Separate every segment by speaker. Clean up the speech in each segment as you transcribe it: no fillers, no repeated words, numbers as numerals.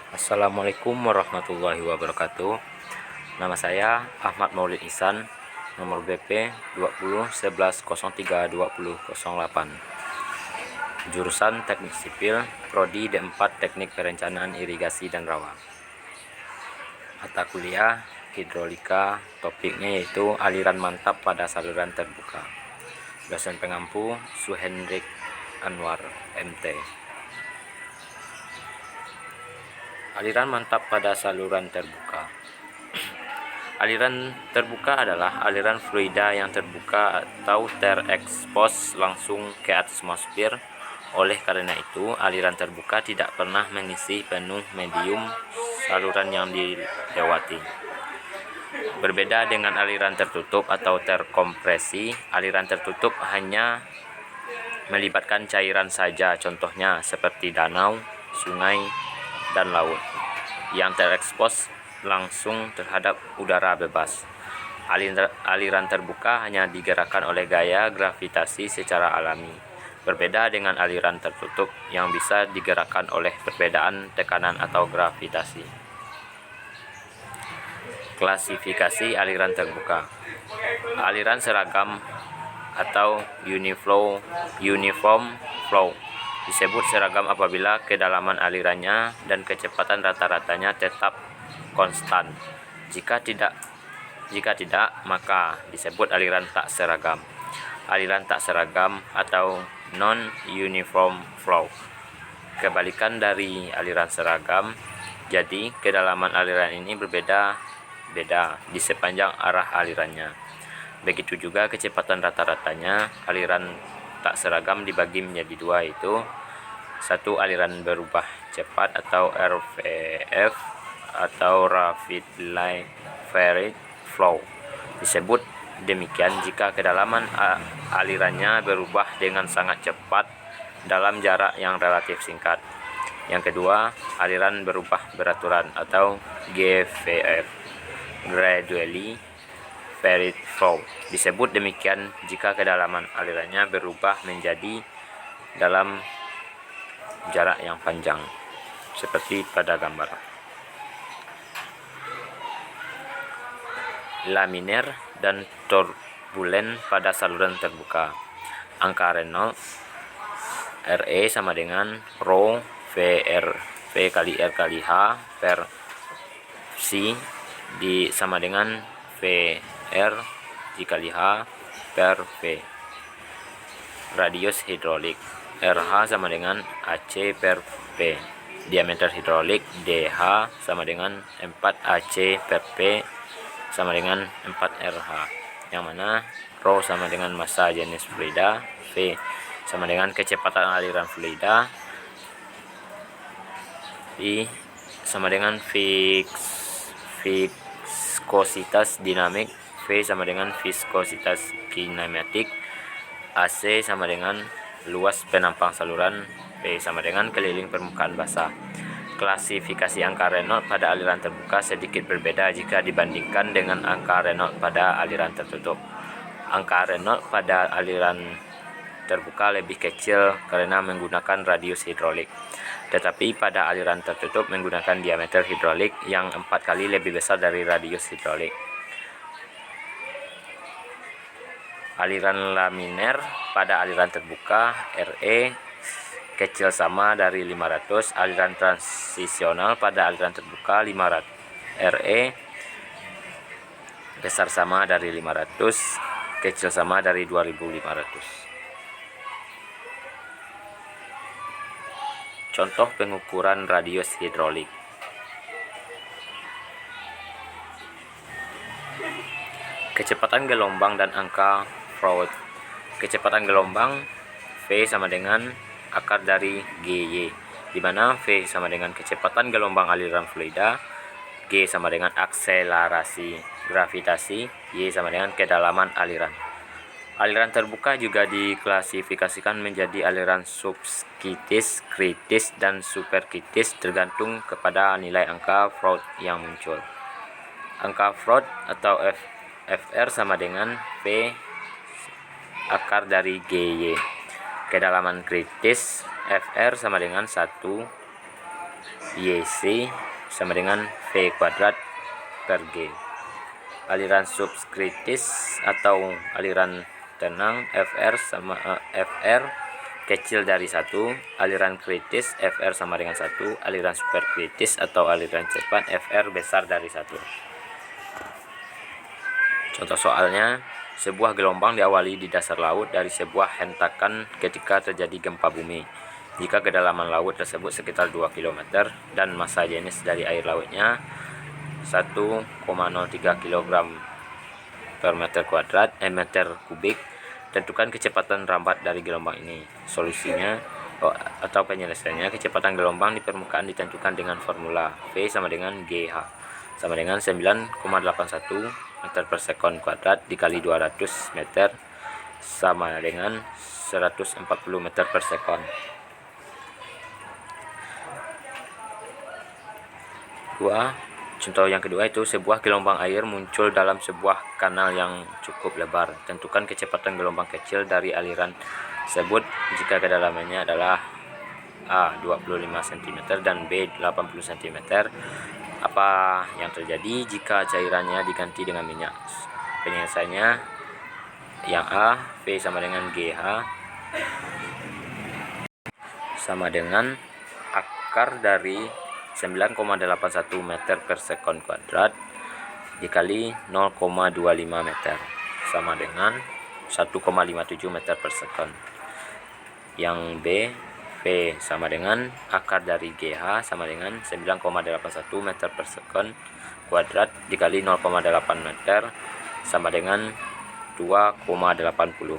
Speaker 1: Assalamualaikum warahmatullahi wabarakatuh. Nama saya Ahmad Maulid Ihsan, nomor BP 2011032008. Jurusan Teknik Sipil, Prodi D4 Teknik Perencanaan Irigasi dan Rawa. Mata kuliah Hidrolika, topiknya yaitu aliran mantap pada saluran terbuka. Dosen pengampu Suhendrik Anwar, MT. Aliran mantap pada saluran terbuka. Aliran terbuka adalah aliran fluida yang terbuka atau terekspos langsung ke atmosfer. Oleh karena itu, aliran terbuka tidak pernah mengisi penuh medium saluran yang dilewati. Berbeda dengan aliran tertutup atau terkompresi, aliran tertutup hanya melibatkan cairan saja, contohnya seperti danau, sungai, dan laut, yang terekspos langsung terhadap udara bebas. Aliran terbuka hanya digerakkan oleh gaya gravitasi secara alami, berbeda dengan aliran tertutup yang bisa digerakkan oleh perbedaan tekanan atau gravitasi. Klasifikasi aliran terbuka. Aliran seragam atau uniform flow disebut seragam apabila kedalaman alirannya dan kecepatan rata-ratanya tetap konstan. Jika tidak, maka disebut aliran tak seragam. Aliran tak seragam atau non-uniform flow, kebalikan dari aliran seragam. Jadi, kedalaman aliran ini berbeda-beda di sepanjang arah alirannya. Begitu juga kecepatan rata-ratanya. Aliran tak seragam dibagi menjadi dua, yaitu satu, aliran berubah cepat atau RVF atau Rapid Varied Flow. Disebut demikian jika kedalaman alirannya berubah dengan sangat cepat dalam jarak yang relatif singkat. Yang kedua, aliran berubah beraturan atau GVF, Gradually Varied Flow. Disebut demikian jika kedalaman alirannya berubah menjadi dalam jarak yang panjang, seperti pada gambar. Laminer dan turbulen pada saluran terbuka. Angka Reynolds RE sama dengan rho V kali R kali H per C sama dengan VR dikali H per V. Radius hidrolik RH sama dengan AC per P. Diameter hidrolik DH sama dengan 4AC per P sama dengan 4RH, yang mana rho sama dengan massa jenis fluida, V sama dengan kecepatan aliran fluida, I sama dengan viskositas dinamik, V sama dengan viskositas kinematik, AC sama dengan luas penampang saluran, P sama dengan keliling permukaan basah. Klasifikasi angka Reynolds pada aliran terbuka sedikit berbeda jika dibandingkan dengan angka Reynolds pada aliran tertutup. Angka Reynolds pada aliran terbuka lebih kecil karena menggunakan radius hidrolik, tetapi pada aliran tertutup menggunakan diameter hidrolik yang 4 kali lebih besar dari radius hidrolik. Aliran laminer pada aliran terbuka RE kecil sama dari 500. Aliran transisional pada aliran terbuka 500 RE besar sama dari 500, kecil sama dari 2500. Contoh pengukuran radius hidrolik. Kecepatan gelombang dan angka Freud. Kecepatan gelombang V sama dengan akar dari GY, di mana V sama dengan kecepatan gelombang aliran fluida, G sama dengan akselerasi gravitasi, Y sama dengan kedalaman aliran. Aliran terbuka juga diklasifikasikan menjadi aliran subkritis, kritis, dan superkritis tergantung kepada nilai angka Freud yang muncul. Angka Freud atau FR sama dengan V akar dari GY. Kedalaman kritis FR sama dengan 1 YC sama dengan V kuadrat per G. Aliran subkritis atau aliran tenang FR kecil dari 1, aliran kritis FR sama dengan 1, aliran superkritis atau aliran cepat FR besar dari 1. Contoh soalnya, sebuah gelombang diawali di dasar laut dari sebuah hentakan ketika terjadi gempa bumi. Jika kedalaman laut tersebut sekitar 2 km dan massa jenis dari air lautnya 1,03 kg per meter kubik, tentukan kecepatan rambat dari gelombang ini. Solusinya atau penyelesaiannya, kecepatan gelombang di permukaan ditentukan dengan formula V sama dengan GH sama dengan 9,81 meter per sekon kuadrat dikali 200 meter sama dengan 140 meter per sekon. 2. Contoh yang kedua itu sebuah gelombang air muncul dalam sebuah kanal yang cukup lebar. Tentukan kecepatan gelombang kecil dari aliran tersebut jika kedalamannya adalah A 25 cm dan B 80 cm. Apa yang terjadi jika cairannya diganti dengan minyak? Penyelesaiannya yang A, V sama dengan GH sama dengan akar dari 9,81 meter per sekon kuadrat dikali 0,25 meter sama dengan 1,57 meter per sekon. Yang B, V sama dengan akar dari GH sama dengan 9,81 meter per sekon kuadrat dikali 0,8 meter sama dengan 2,80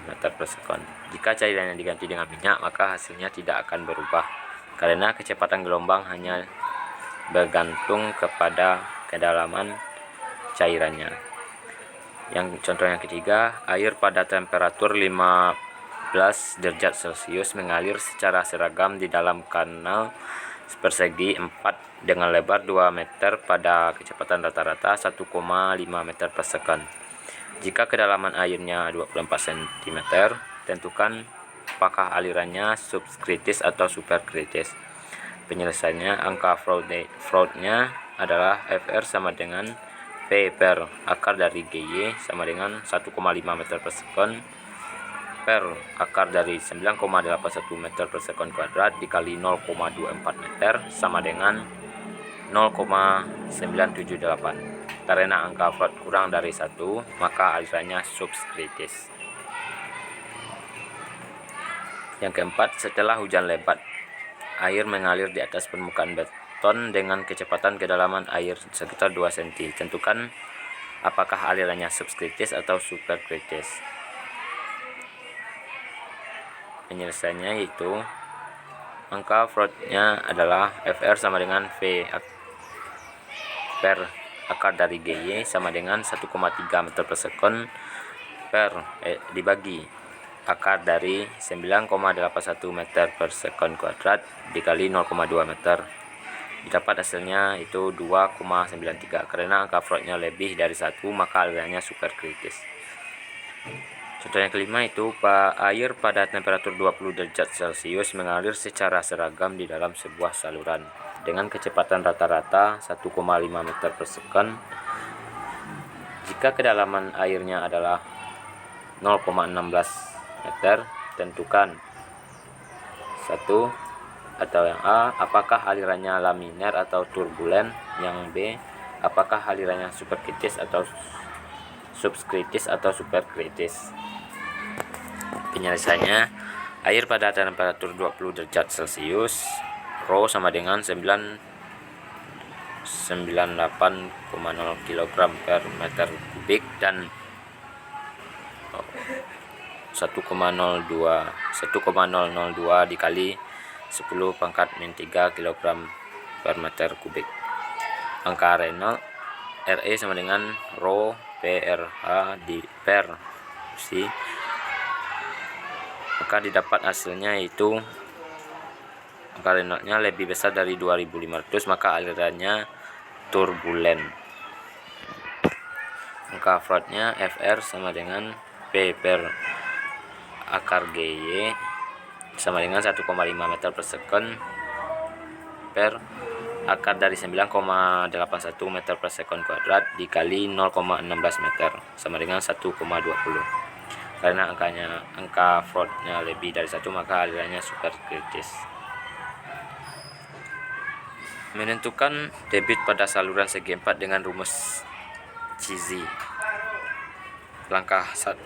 Speaker 1: meter per sekon. Jika cairannya diganti dengan minyak, maka hasilnya tidak akan berubah karena kecepatan gelombang hanya bergantung kepada kedalaman cairannya. Yang contoh yang ketiga, air pada temperatur 15 derajat Celcius mengalir secara seragam di dalam kanal persegi 4 dengan lebar 2 meter pada kecepatan rata-rata 1,5 meter per sekon. Jika kedalaman airnya 24 cm, tentukan apakah alirannya subkritis atau superkritis. Penyelesaiannya, angka Freud-nya adalah FR sama dengan V per akar dari GY sama dengan 1,5 meter per sekon per akar dari 9,81 meter per sekon kuadrat dikali 0,24 meter sama dengan 0,978. Karena angka Freud kurang dari 1, maka alirannya subkritis. Yang keempat, setelah hujan lebat, air mengalir di atas permukaan beton dengan kecepatan kedalaman air sekitar 2 cm. Tentukan apakah alirannya subkritis atau superkritis. Penyelesaiannya yaitu angka Freud-nya adalah FR sama dengan V per akar dari GY sama dengan 1,3 meter per sekon per dibagi akar dari 9,81 meter per sekon kuadrat dikali 0,2 meter. Didapat hasilnya itu 2,93. Karena angka Freud-nya lebih dari 1, maka alirannya superkritis. Contoh yang kelima itu, air pada temperatur 20 derajat Celcius mengalir secara seragam di dalam sebuah saluran dengan kecepatan rata-rata 1,5 meter per sekon. Jika kedalaman airnya adalah 0,16 meter, tentukan 1 atau yang A, apakah alirannya laminer atau turbulen. Yang B, apakah alirannya superkritis atau subkritis atau superkritis. Penyelesaiannya, air pada temperatur 20 derajat Celcius Rho sama dengan 98,0 kg per meter kubik dan 1,002 dikali 10 pangkat min 3 kg per meter kubik. Angka Reynolds RE sama dengan Rho PRH di per C. Maka didapat hasilnya yaitu angka Reynolds-nya lebih besar dari 2500, maka alirannya turbulen. Angka Freud-nya FR sama dengan P per akar GY sama dengan 1,5 meter per sekon per akar dari 9,81 meter per sekon kuadrat dikali 0,16 meter sama dengan 1,20. Karena angka floatnya lebih dari 1, maka alirannya super kritis. Menentukan debit pada saluran segi 4 dengan rumus Cauchy. Langkah 1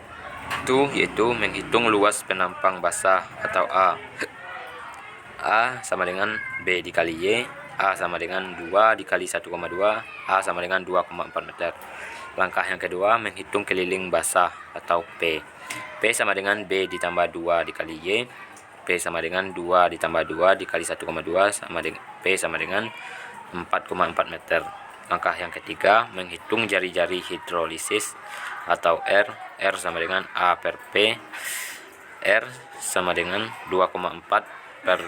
Speaker 1: yaitu menghitung luas penampang basah atau A. A sama dengan B dikali Y. A sama dengan 2 dikali 1,2. A sama dengan 2,4 meter. Langkah yang kedua, menghitung keliling basah atau P. P sama dengan B ditambah 2 dikali Y. P sama dengan 2 ditambah 2 dikali 1,2 sama dengan P sama dengan 4,4 meter. Langkah yang ketiga, menghitung jari-jari hidrolisis atau R. R sama dengan A per P. R sama dengan 2,4 per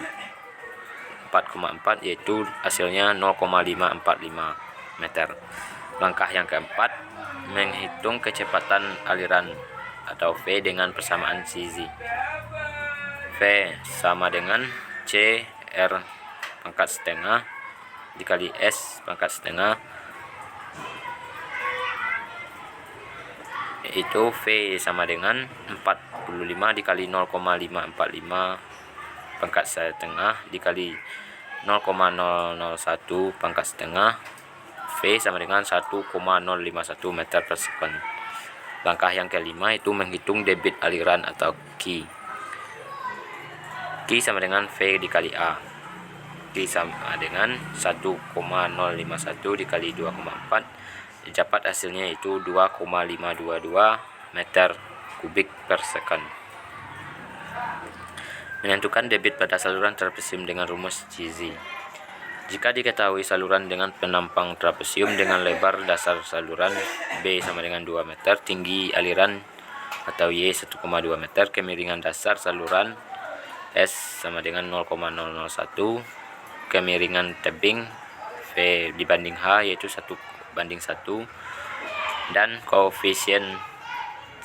Speaker 1: 4,4, yaitu hasilnya 0,545 meter. Langkah yang keempat, menghitung kecepatan aliran atau V dengan persamaan Cauchy. V sama dengan C R pangkat setengah dikali S pangkat setengah, yaitu V sama dengan 45 dikali 0,545 pangkat setengah dikali 0,001 pangkat setengah. V sama dengan 1,051 meter per sekon. Langkah yang kelima itu menghitung debit aliran atau Q. Q sama dengan V dikali A. Q sama dengan 1,051 dikali 2,4. Dapat hasilnya itu 2,522 meter kubik per sekon. Menentukan debit pada saluran trapesium dengan rumus Cauchy. Jika diketahui saluran dengan penampang trapesium dengan lebar dasar saluran B sama dengan 2 meter, tinggi aliran atau Y 1,2 meter, kemiringan dasar saluran S sama dengan 0,001, kemiringan tebing V dibanding H yaitu 1:1, dan koefisien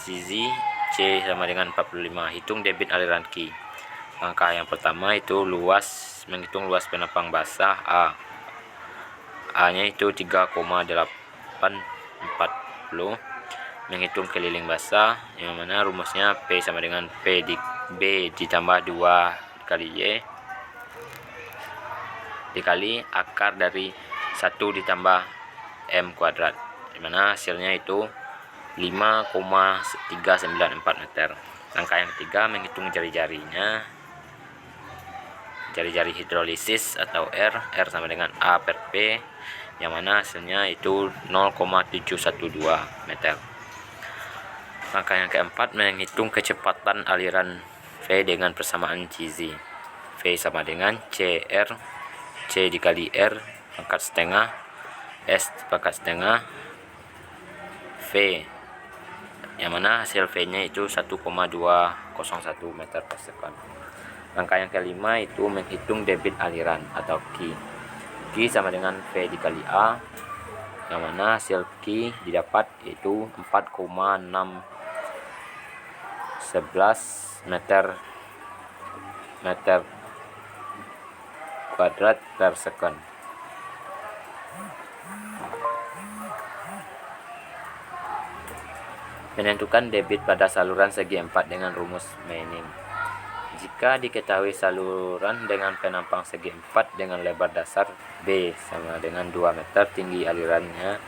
Speaker 1: Cauchy C sama dengan 45. Hitung debit aliran Q. Langkah yang pertama itu menghitung luas penampang basah A. A-nya itu 3,840. Menghitung keliling basah, yang mana rumusnya P sama dengan B ditambah 2 kali Y dikali akar dari 1 ditambah M kuadrat, dimana hasilnya itu 5,394 meter. Langkah yang ketiga, menghitung jari-jari hidrolisis atau R. R sama dengan A per P, yang mana hasilnya itu 0,712 meter. Langkah yang keempat, menghitung kecepatan aliran V dengan persamaan Cauchy. V sama dengan CR, C dikali R pangkat setengah, S pangkat setengah, V, yang mana hasil V-nya itu 1,201 meter per sekon. Langkah yang kelima itu menghitung debit aliran atau Q. Q sama dengan V dikali A, yang mana hasil Q didapat yaitu 4,611 meter kuadrat per sekon. Menentukan debit pada saluran segi 4 dengan rumus Manning. Jika diketahui saluran dengan penampang segi 4 dengan lebar dasar B sama dengan 2 meter, tinggi alirannya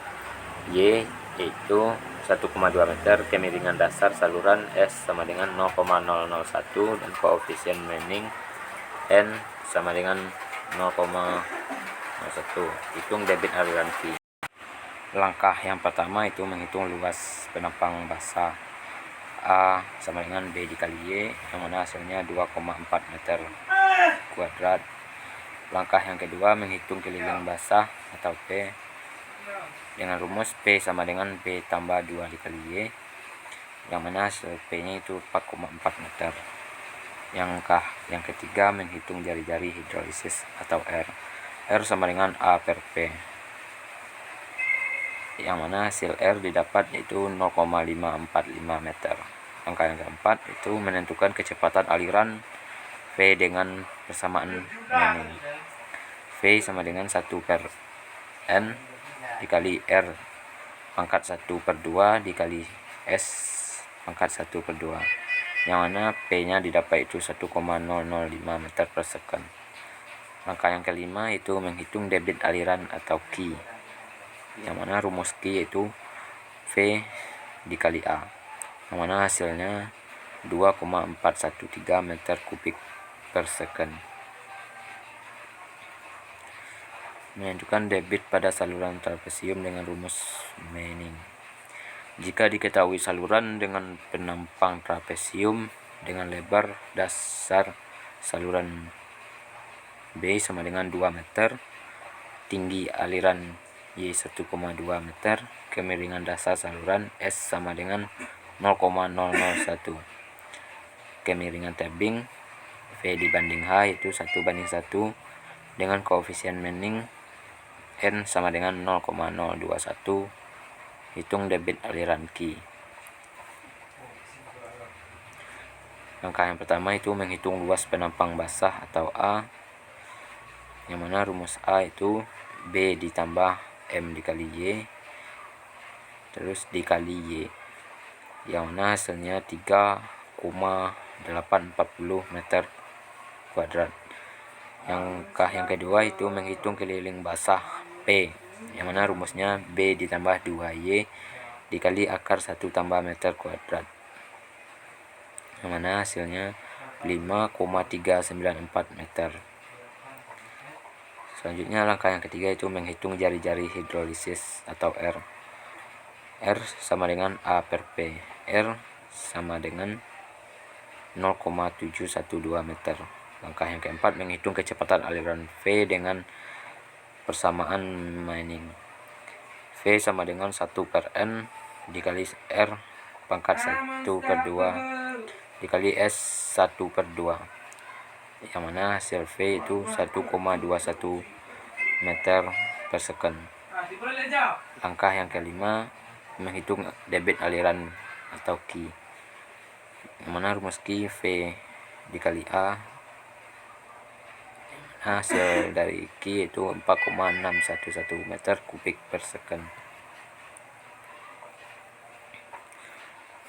Speaker 1: Y yaitu 1,2 meter, kemiringan dasar saluran S sama dengan 0,001, dan koefisien Manning N sama dengan 0,01. Hitung debit aliran Q. Langkah yang pertama itu menghitung luas penampang basah A sama dengan B dikali Y, yang mana hasilnya 2,4 meter kuadrat. Langkah yang kedua, menghitung keliling basah atau P dengan rumus P sama dengan B tambah 2 dikali Y, yang mana hasil P-nya itu 4,4 meter. Langkah yang ketiga, menghitung jari-jari hidrolisis atau R. R sama dengan A per P, yang mana hasil R didapat yaitu 0,545 meter. Langkah yang keempat itu menentukan kecepatan aliran V dengan persamaan Manning. V V sama dengan 1/N dikali R pangkat 1/2 dikali S pangkat 1/2, yang mana P nya didapat itu 1,005 meter per second. Langkah yang kelima itu menghitung debit aliran atau Q, yang mana rumus Q itu V dikali A, yang mana hasilnya 2,413 meter kubik per second. Menentukan debit pada saluran trapesium dengan rumus Manning. Jika diketahui saluran dengan penampang trapesium dengan lebar dasar saluran B sama dengan 2 meter, tinggi aliran Y 1,2 meter, kemiringan dasar saluran S sama dengan 0,001, kemiringan tebing V dibanding H itu 1:1, dengan koefisien Manning N sama dengan 0,021. Hitung debit aliran Q. Langkah yang pertama itu menghitung luas penampang basah atau A, yang mana rumus A itu B ditambah M dikali Y terus dikali Y, yang mana hasilnya 3,840 meter kuadrat. Langkah yang kedua itu menghitung keliling basah P, yang mana rumusnya B ditambah 2Y dikali akar 1 tambah meter kuadrat, yang mana hasilnya 5,394 meter. Selanjutnya langkah yang ketiga itu menghitung jari-jari hidrolisis atau R. R sama dengan A per P. R sama dengan 0,712 meter. Langkah yang keempat menghitung kecepatan aliran V dengan persamaan Manning. V sama dengan 1/N dikali R pangkat 1/2 dikali S 1/2, yang mana hasil V itu 1,21 meter per second. Langkah yang kelima menghitung debit aliran atau Q, yang mana rumus Q V dikali A, hasil dari Q itu 4,611 meter kubik per second.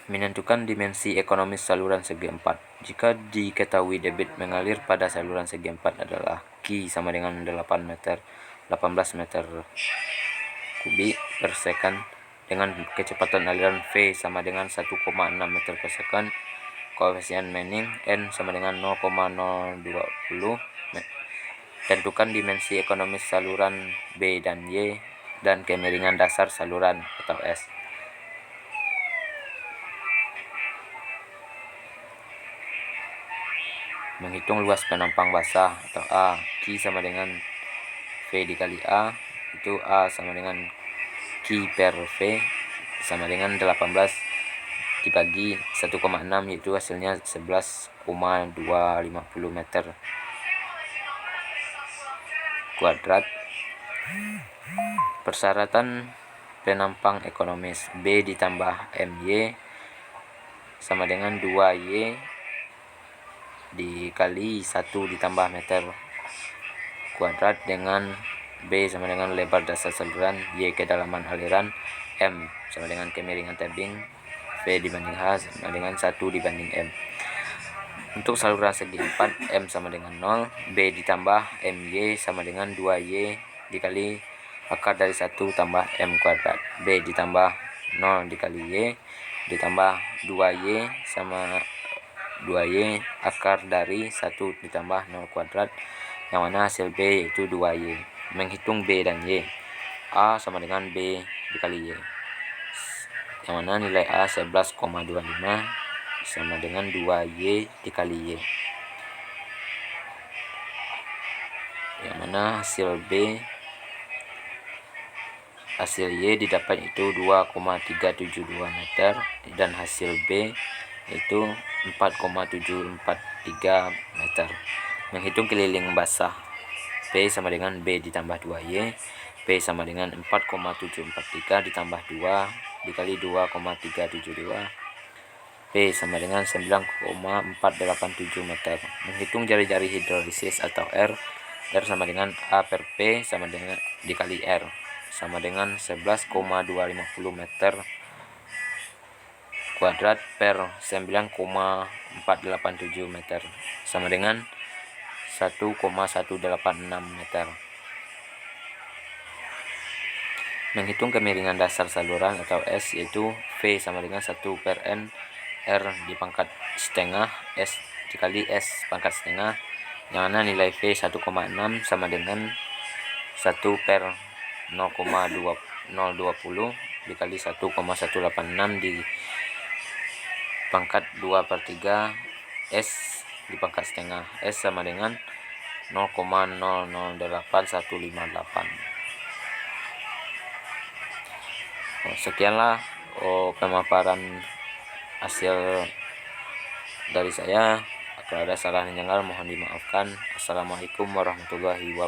Speaker 1: Menentukan dimensi ekonomis saluran segi 4. Jika diketahui debit mengalir pada saluran segi 4 adalah Q sama dengan 18 meter kubik per second, dengan kecepatan aliran V sama dengan 1,6 meter per second, koefisien Manning N sama dengan 0,020. Tentukan dimensi ekonomis saluran B dan Y dan kemiringan dasar saluran atau S. Menghitung luas penampang basah atau A. Q sama dengan V dikali A, itu A sama dengan Q per V sama dengan 18 dibagi 1,6, yaitu hasilnya 11,250 meter kuadrat. Persyaratan penampang ekonomis B ditambah MY sama dengan 2Y dikali 1 ditambah meter kuadrat, dengan B sama dengan lebar dasar saluran, Y kedalaman aliran, M sama dengan kemiringan tebing, V dibanding H sama dengan 1 dibanding M. Untuk saluran segi 4, M sama dengan 0, B ditambah MY sama dengan 2Y dikali akar dari 1 tambah M kuadrat, B ditambah 0 dikali Y ditambah 2Y sama 2Y akar dari 1 ditambah 0 kuadrat, yang mana hasil B yaitu 2Y. Menghitung B dan Y. A sama dengan B dikali Y, yang mana nilai A 11,25 sama dengan 2Y dikali Y, yang mana hasil Y didapat itu 2,372 meter dan hasil B itu 4,743 meter. Menghitung keliling basah P sama dengan B ditambah 2Y, P sama dengan 4,743 ditambah 2 dikali 2,372, P sama dengan 9,487 meter. Menghitung jari-jari hidrolisis atau R. R sama dengan A per P sama dengan dikali R sama dengan 11,250 meter kuadrat per 9,487 meter sama dengan 1,186 meter. Menghitung kemiringan dasar saluran atau S yaitu V sama dengan 1 per N R di pangkat setengah S dikali S pangkat setengah, yang mana nilai V 1,6 sama dengan 1 per 0,20 dikali 1,186 di pangkat 2 per 3 S di pangkat setengah S sama dengan 0,008158. Sekianlah pemaparan hasil dari saya. Kalau ada salah dan janggal mohon dimaafkan. Assalamualaikum warahmatullahi wabarakatuh.